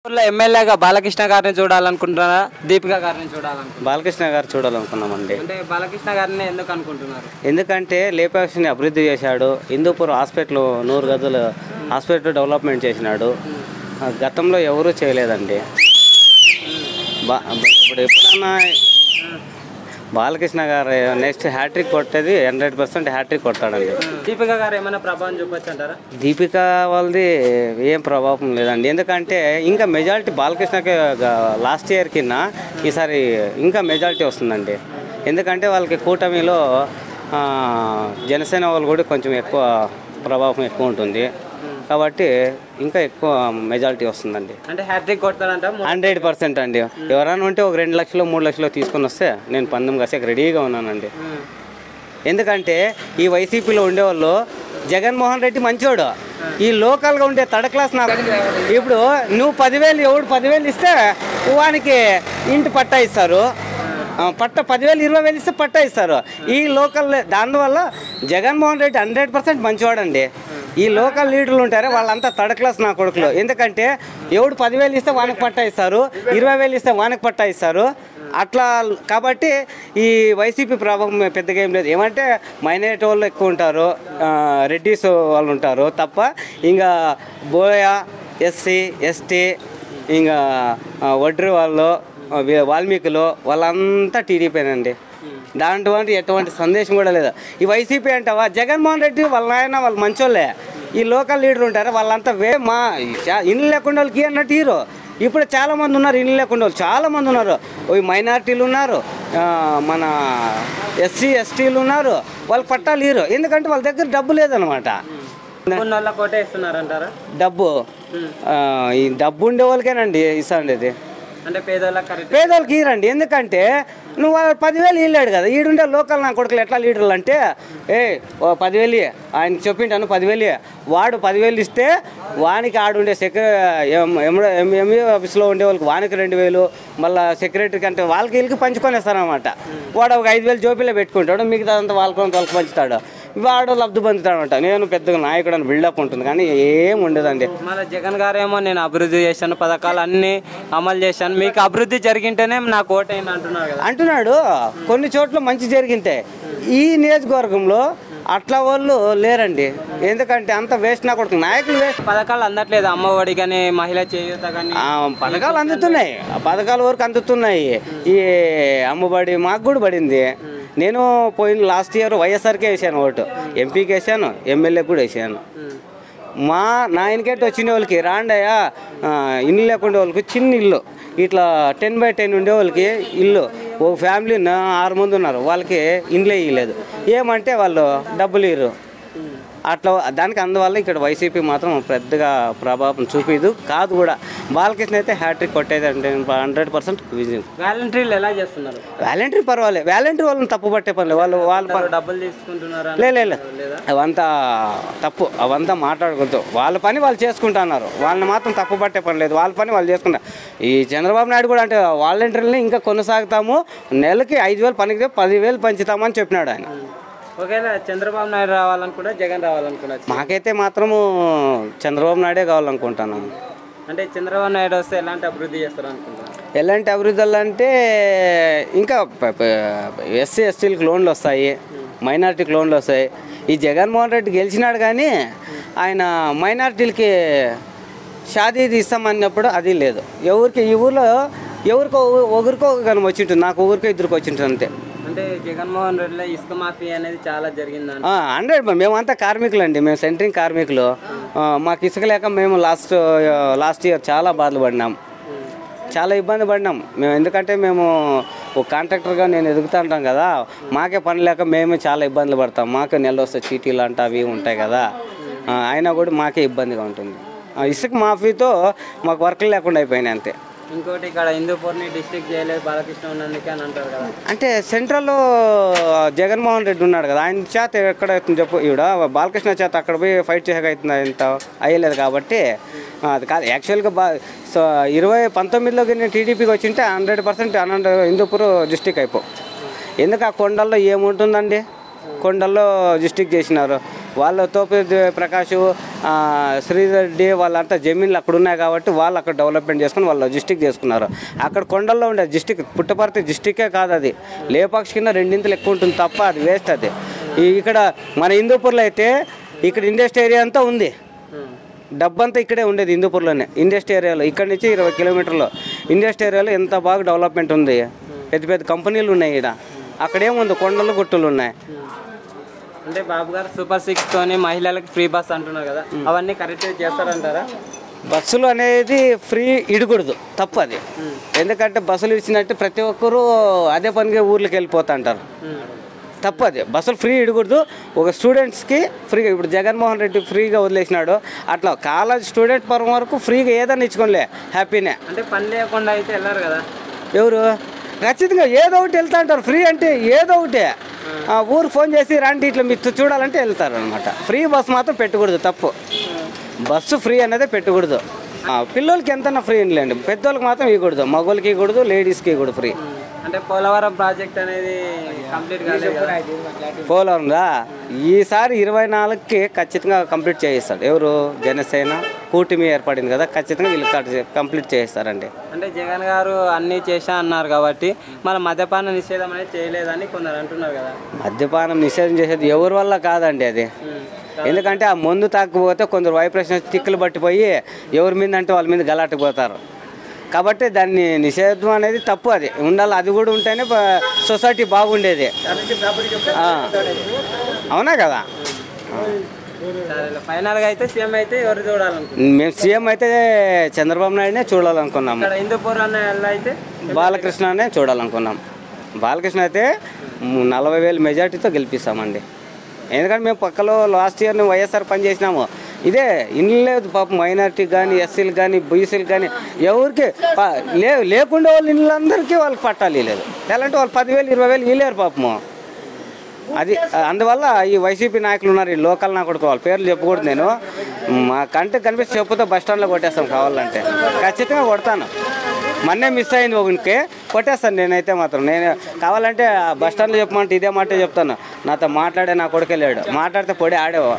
ఎమ్మెల్యేగా బాలకృష్ణ గారిని చూడాలనుకుంటున్నారా, దీపిక గారిని చూడాలనుకుంటున్నారా? బాలకృష్ణ గారు చూడాలనుకున్నామండి. అంటే బాలకృష్ణ గారిని ఎందుకు అనుకుంటున్నారు? ఎందుకంటే లేపాక్షిని అభివృద్ధి చేశాడు. హిందూపూర్ హాస్పిటల్ 100 గదులు హాస్పిటల్ డెవలప్మెంట్ చేసినాడు. గతంలో ఎవరూ చేయలేదండి. ఇప్పుడు ఎప్పుడన్నా బాలకృష్ణ గారు నెక్స్ట్ హ్యాట్రిక్ కొట్టేది 100% హ్యాట్రిక్ కొట్టాడండి. దీపిక గారు ఏమైనా ప్రభావం చూపొచ్చు అంటారా? దీపిక వాళ్ళది ఏం ప్రభావం లేదండి. ఎందుకంటే ఇంకా మెజారిటీ బాలకృష్ణకి లాస్ట్ ఇయర్ కింద ఈసారి ఇంకా మెజారిటీ వస్తుందండి. ఎందుకంటే వాళ్ళకి కూటమిలో జనసేన వాళ్ళు కూడా కొంచెం ఎక్కువ ప్రభావం ఎక్కువ ఉంటుంది కాబట్టి ఇంకా ఎక్కువ మెజారిటీ వస్తుందండి. అంటే హ్యాట్రిక్ కొడతాడంట 100% అండి. ఎవరైనా ఉంటే ఒక 2 లక్షలు 3 లక్షలు తీసుకొని వస్తే నేను పందెం కాసేకి రెడీగా ఉన్నానండి. ఎందుకంటే ఈ వైసీపీలో ఉండేవాళ్ళు జగన్మోహన్ రెడ్డి మంచోడు, ఈ లోకల్గా ఉండే థర్డ్ క్లాస్ నాకు. ఇప్పుడు నువ్వు 10,000 ఎవడు 10,000 ఇస్తే వానికి ఇంటి పట్టా ఇస్తారు, పట్ట 10,000 20,000 ఇస్తే పట్టా ఇస్తారు. ఈ లోకల్ దానివల్ల జగన్మోహన్ రెడ్డి 100% మంచివాడండి. ఈ లోకల్ లీడర్లు ఉంటారే వాళ్ళంతా థర్డ్ క్లాస్ నా కొడుకులు. ఎందుకంటే ఎవడు 10,000 ఇస్తే వానికి పట్టా ఇస్తారు, 20,000 ఇస్తే వానికి పట్టా ఇస్తారు. అట్లా కాబట్టి ఈ వైసీపీ ప్రభావం పెద్దగా ఏం లేదు. ఏమంటే మైనారిటీ వాళ్ళు ఎక్కువ ఉంటారు, రెడ్డిస్ వాళ్ళు ఉంటారు తప్ప ఇంకా బోయ ఎస్సీ ఎస్టీ ఇంకా వడ్రి వాళ్ళు వాల్మీకులు వాళ్ళంతా టీడీపీనండి. దాంట్లో ఎటువంటి సందేశం కూడా లేదు. ఈ వైసీపీ అంటావా జగన్మోహన్ రెడ్డి వాళ్ళ ఆయన వాళ్ళు మంచోళ్ళే. ఈ లోకల్ లీడర్ ఉంటారు వాళ్ళంతా మా ఇల్లు లేకుండా వాళ్ళకి అన్నట్టు హీరో. ఇప్పుడు చాలామంది ఉన్నారు ఇల్లు లేకుండా వాళ్ళు, చాలామంది ఉన్నారు. మైనారిటీలు ఉన్నారు, మన ఎస్సీ ఎస్టీలు ఉన్నారు, వాళ్ళు పట్టాలు హీరో. ఎందుకంటే వాళ్ళ దగ్గర డబ్బు లేదనమాట. డబ్బు ఈ డబ్బు ఉండే వాళ్ళకేనండి ఇస్తాండేది. అంటే పేదోళ్ళకి ఇరండి. ఎందుకంటే నువ్వు 10,000 ఇల్లాడు కదా, ఈడుండే లోకల్ నా కొడుకులు ఎట్లా లీడర్లు అంటే 10,000 ఆయన చెప్పింటాను 10,000 వాడు 10,000 ఇస్తే వానికి ఆడుండే ఎంఏ ఆఫీస్లో ఉండే వాళ్ళకి వానికి 2,000 మళ్ళీ సెక్రటరీకి అంటే వాళ్ళకి వీళ్ళకి పంచుకొనేస్తారనమాట. వాడు ఒక 5,000 జోబీలో పెట్టుకుంటాడు, మిగతా అంతా వాళ్ళకి పంచుతాడు. వాడు లబ్ధి పొందుతాడనమాట. నేను పెద్దగా నాయకుడు అని బిల్డప్ ఉంటుంది కానీ ఏం ఉండదండి. మళ్ళీ జగన్ గారేమో నేను అభివృద్ధి చేశాను, పథకాలు అన్నీ అమలు చేశాను, మీకు అభివృద్ధి జరిగింటేనే నాకు ఓటైంది అంటున్నాడు. కొన్ని చోట్ల మంచి జరిగింటే ఈ నియోజకవర్గంలో అట్లా వాళ్ళు లేరండి. ఎందుకంటే అంత వేస్ట్ నా కొడుకు నాయకులు వేస్ట్. పథకాలు అందట్లేదు, అమ్మఒడి కానీ మహిళా చేయూత కానీ పథకాలు అందుతున్నాయి, ఆ పథకాల వరకు అందుతున్నాయి. ఈ అమ్మఒడి మాకు కూడా పడింది. నేను పోయిన లాస్ట్ ఇయర్ వైఎస్ఆర్కే వేసాను ఓటు, ఎంపీకి వేసాను, ఎమ్మెల్యేకి కూడా వేసాను. నా ఇన్కెట్ వచ్చిన వాళ్ళకి రాండయ్యా ఇల్లు లేకుండా వాళ్ళకి చిన్న ఇల్లు ఇట్లా 10x10 ఉండే వాళ్ళకి ఇల్లు, ఒక ఫ్యామిలీ 6 మంది ఉన్నారు, వాళ్ళకి ఇండ్లే ఇవ్వలేదు. ఏమంటే వాళ్ళు డబ్బులు ఇవ్వరు. అట్లా దానికి అందువల్ల ఇక్కడ వైసీపీ మాత్రం పెద్దగా ప్రభావం చూపిదు కాదు కూడా. బాలకృష్ణ అయితే హ్యాట్రిక్ కొట్టేది అంటే 100% విజయం. వాలంటీర్లు ఎలా చేస్తున్నారు? వాలంటీర్ పర్వాలేదు, వాలంటీర్ వాళ్ళని తప్పు పట్టే పని వాళ్ళు డబ్బులు తీసుకుంటున్నారు. లేదు అవంతా తప్పు, అవంతా మాట్లాడుకుంటూ వాళ్ళ పని వాళ్ళు చేసుకుంటున్నారు. వాళ్ళని మాత్రం తప్పు పట్టే పని లేదు, వాళ్ళ పని వాళ్ళు చేసుకుంటారు. ఈ చంద్రబాబు నాయుడు కూడా అంటే వాలంటీర్లని ఇంకా కొనసాగుతాము, నెలకి 5,000 పనికి 10,000 పంచుతామని చెప్పినాడు ఆయన. ఒకవేళ చంద్రబాబు నాయుడు రావాలనుకున్నా జగన్ రావాలనుకున్నా మాకైతే మాత్రము చంద్రబాబు నాయుడే కావాలనుకుంటున్నాము. అంటే చంద్రబాబు నాయుడు వస్తే ఎలాంటి అభివృద్ధి చేస్తారు అనుకుంటున్నారు? ఎలాంటి అభివృద్ధులు అంటే ఇంకా ఎస్సీ ఎస్టీలకు లోన్లు వస్తాయి, మైనారిటీకి లోన్లు వస్తాయి. ఈ జగన్మోహన్ రెడ్డి గెలిచినాడు కానీ ఆయన మైనారిటీలకి షాదీ ఇస్తామన్నప్పుడు అది లేదు. ఎవరికి ఈ ఊర్లో ఒకరికో కానీ వచ్చింటుంది, నాకు ఒకరికో ఇద్దరికి వచ్చింటుంది అంతే. అంటే జగన్మోహన్ రెడ్డిలో ఇసుక మాఫీ అనేది చాలా జరిగిందండి. 100 మేమంతా కార్మికులు అండి, మేము సెంట్రింగ్ కార్మికులు. మాకు ఇసుక లేక మేము లాస్ట్ ఇయర్ చాలా బాధలు పడినాం, చాలా ఇబ్బంది పడినాం మేము. ఎందుకంటే మేము ఒక కాంట్రాక్టర్గా నేను ఎదుగుతూ ఉంటాం కదా, మాకే పని లేక మేము చాలా ఇబ్బందులు పడతాం. మాకే నెల వస్తే చీటీలు అంటే అవి ఉంటాయి కదా, అయినా కూడా మాకే ఇబ్బందిగా ఉంటుంది. ఇసుక మాఫీతో మాకు వర్క్లు లేకుండా అయిపోయినాయి అంతే. ఇంకోటి ఇక్కడ హిందూపూర్ని డిస్ట్రిక్ట్ చేయలేదు బాలకృష్ణ ఉన్నందుకే అని అంటారు కదా. అంటే సెంట్రల్లో జగన్మోహన్ రెడ్డి ఉన్నాడు కదా, ఆయన చేత ఎక్కడ అవుతుంది చెప్పు. ఈవిడ బాలకృష్ణ చేత అక్కడ పోయి ఫైట్ చేయగలుగుతుంది, ఇంత అయ్యలేదు కాబట్టి అది కాదు. యాక్చువల్గా 2019లో నేను టీడీపీకి వచ్చింటే 100% హిందూపూర్ డిస్ట్రిక్ట్ అయిపో. ఎందుకు ఆ కొండల్లో ఏముంటుందండి, కొండల్లో డిస్ట్రిక్ట్ చేసినారు. వాళ్ళ తోపి ప్రకాష్, శ్రీరెడ్డి వాళ్ళంతా జమీన్లు అక్కడ ఉన్నాయి కాబట్టి వాళ్ళు అక్కడ డెవలప్మెంట్ చేసుకుని వాళ్ళు డిస్టిక్ చేసుకున్నారు. అక్కడ కొండల్లో ఉండే డిస్టిక్ పుట్టపర్తి డిస్టికే కాదు, అది లేపాక్షి కింద రెండింతలు ఎక్కువ ఉంటుంది తప్ప అది వేస్ట్. అది ఇక్కడ మన హిందూపూర్లో అయితే ఇక్కడ ఇండస్ట్రీ ఏరియా అంతా ఉంది, డబ్బంతా ఇక్కడే ఉండేది హిందూపూర్లోనే ఇండస్ట్రీ ఏరియాలో. ఇక్కడ నుంచి 20 కిలోమీటర్లు ఇండస్ట్రీ ఏరియాలో ఎంత బాగా డెవలప్మెంట్ ఉంది, పెద్ద పెద్ద కంపెనీలు ఉన్నాయి. ఇక్కడ అక్కడేముంది కొండలు గుట్టలు ఉన్నాయి. అంటే బాబు గారు సూపర్ 6 తోని మహిళలకు ఫ్రీ బస్ అంటున్నారు కదా, అవన్నీ కరెక్ట్ చేస్తారంటారా? బస్సులు అనేది ఫ్రీ ఇడకూడదు, తప్పు అది. ఎందుకంటే బస్సులు ఇచ్చినట్టు ప్రతి ఒక్కరూ అదే పనిగా ఊర్లోకి వెళ్ళిపోతా అంటారు, తప్పు అది. బస్సులు ఫ్రీ ఇడకూడదు. ఒక స్టూడెంట్స్కి ఫ్రీగా, ఇప్పుడు జగన్మోహన్ రెడ్డి ఫ్రీగా వదిలేసినాడు, అట్లా కాలేజ్ స్టూడెంట్ పరం వరకు ఫ్రీగా ఏదైనా ఇచ్చుకోలే, హ్యాపీనే. అంటే పని లేకుండా అయితే వెళ్ళారు కదా ఎవరు, ఖచ్చితంగా ఏదో ఒకటి వెళ్తా అంటారు. ఫ్రీ అంటే ఏదో ఒకటి ఊరికి ఫోన్ చేసి రండి ఇట్లా మీరు చూడాలంటే వెళ్తారు అనమాట. ఫ్రీ బస్సు మాత్రం పెట్టకూడదు, తప్పు. బస్సు ఫ్రీ అనేది పెట్టకూడదు. పిల్లలకి ఎంతన్నా ఫ్రీ లేండి, పెద్దోళ్ళకి మాత్రం ఇవ్వకూడదు. మగవాళ్ళకి ఇవ్వకూడదు, లేడీస్కి ఇవ్వకూడదు ఫ్రీ. అంటే పోలవరం ప్రాజెక్ట్ అనేది కంప్లీట్ కాలేదు కదా? పోలవరంగా ఈసారి 24కి ఖచ్చితంగా కంప్లీట్ చేయిస్తాడు. ఎవరు, జనసేన కూటమి ఏర్పడింది కదా, ఖచ్చితంగా వీళ్ళు కంప్లీట్ చేయిస్తారండి. అంటే జగన్ గారు అన్నీ చేశా అన్నారు కాబట్టి మన మద్యపాన నిషేధం అనేది చేయలేదని కొందరు అంటున్నారు కదా. మద్యపానం నిషేధం చేసేది ఎవరి వల్ల కాదండి అది. ఎందుకంటే ఆ మందు తాకపోతే కొందరు వైబ్రేషన్ తిక్కులు పట్టిపోయి ఎవరి మీద అంటే వాళ్ళ మీద గలాటపోతారు. కాబట్టి దాన్ని నిషేధం అనేది తప్పు, అది ఉండాలి. అది కూడా ఉంటేనే సొసైటీ బాగుండేది. అవునా కదా. ఫైనల్గా అయితే సీఎం అయితే ఎవరు చూడాలనుకుంటున్నాం? మేము సీఎం అయితే చంద్రబాబు నాయుడునే చూడాలనుకున్నాము. హిందూపూర్ అన్న అయితే బాలకృష్ణనే చూడాలనుకున్నాం. బాలకృష్ణ అయితే 40,000 మెజార్టీతో గెలిపిస్తామండి. ఎందుకంటే మేము పక్కలో లాస్ట్ ఇయర్ వైఎస్ఆర్ పని చేసినాము. ఇదే ఇల్లు లేదు పాపం, మైనార్టీకి కానీ, ఎస్సీలకు కానీ, బీసీలకు కానీ ఎవరికి లేకుండా వాళ్ళు ఇళ్ళందరికీ వాళ్ళకి పట్టాలి లేదు. ఎలాంటి వాళ్ళు 10,000 20,000 ఇవ్వలేరు పాపము. అది అందువల్ల ఈ వైసీపీ నాయకులు ఉన్నారు, ఈ లోకల్ నాయకుడు, వాళ్ళ పేర్లు చెప్పకూడదు. నేను మా కంటికి కనిపిస్తే చెప్పుతో బస్ స్టాండ్లో కొట్టేస్తాం, కావాలంటే ఖచ్చితంగా కొడతాను. మొన్నే మిస్ అయింది ఒకరికి, కొట్టేస్తాను నేనైతే మాత్రం. నేను కావాలంటే బస్ స్టాండ్లో చెప్పమంటే ఇదే మాట చెప్తాను. నాతో మాట్లాడే నా కొడుకు వెళ్ళాడు, మాట్లాడితే పొడి ఆడేవా.